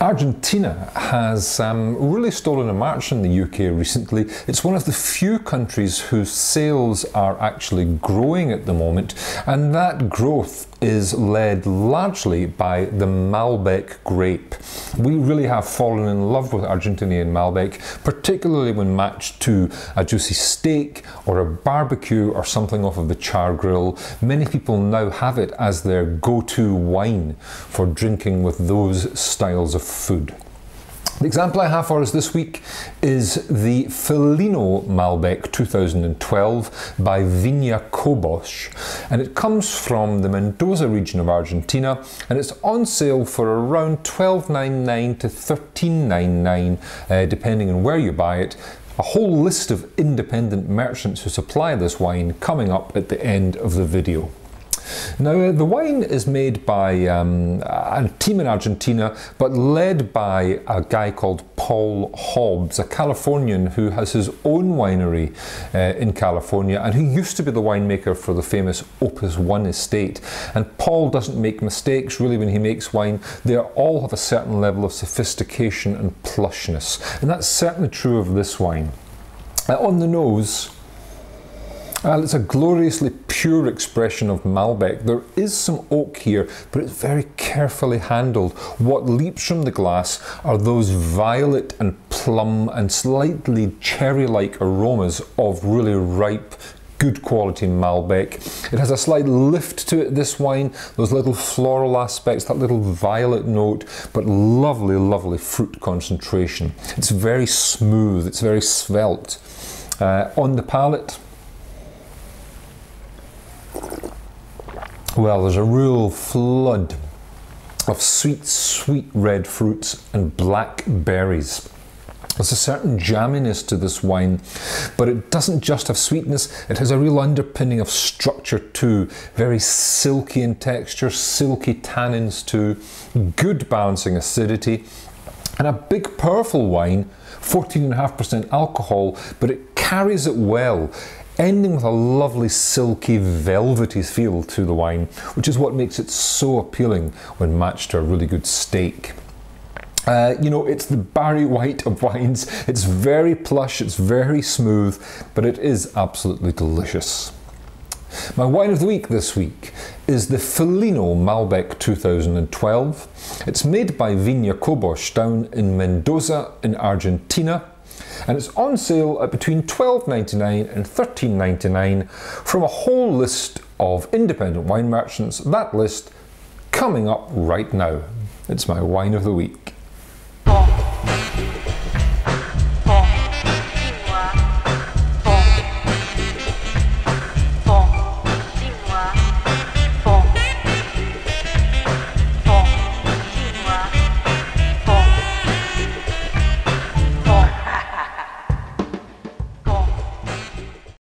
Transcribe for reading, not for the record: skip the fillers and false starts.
Argentina has really stolen a march in the UK recently. It's one of the few countries whose sales are actually growing at the moment, and that growth is led largely by the Malbec grape. We really have fallen in love with Argentinian Malbec, particularly when matched to a juicy steak or a barbecue or something off of the char grill. Many people now have it as their go-to wine for drinking with those styles of food. The example I have for us this week is the Felino Malbec 2012 by Viña Cobos, and it comes from the Mendoza region of Argentina, and it's on sale for around $12.99 to $13.99 depending on where you buy it. A whole list of independent merchants who supply this wine coming up at the end of the video. Now, the wine is made by a team in Argentina, but led by a guy called Paul Hobbs, a Californian who has his own winery in California, and who used to be the winemaker for the famous Opus One estate. And Paul doesn't make mistakes really when he makes wine. They all have a certain level of sophistication and plushness, and that's certainly true of this wine. On the nose, it's a gloriously pure expression of Malbec. There is some oak here, but it's very carefully handled. What leaps from the glass are those violet and plum and slightly cherry-like aromas of really ripe, good quality Malbec. It has a slight lift to it, this wine, those little floral aspects, that little violet note, but lovely, lovely fruit concentration. It's very smooth, it's very svelte. On the palate, well, there's a real flood of sweet, sweet red fruits and black berries. There's a certain jamminess to this wine, but it doesn't just have sweetness, it has a real underpinning of structure too. Very silky in texture, silky tannins too, good balancing acidity, and a big powerful wine, 14.5% alcohol, but it carries it well, ending with a lovely silky velvety feel to the wine, which is what makes it so appealing when matched to a really good steak. You know, it's the Barry White of wines. It's very plush, it's very smooth, but it is absolutely delicious. My wine of the week this week is the Felino Malbec 2012. It's made by Viña Cobos down in Mendoza in Argentina, and it's on sale at between $12.99 and $13.99 from a whole list of independent wine merchants. That list coming up right now. It's my wine of the week.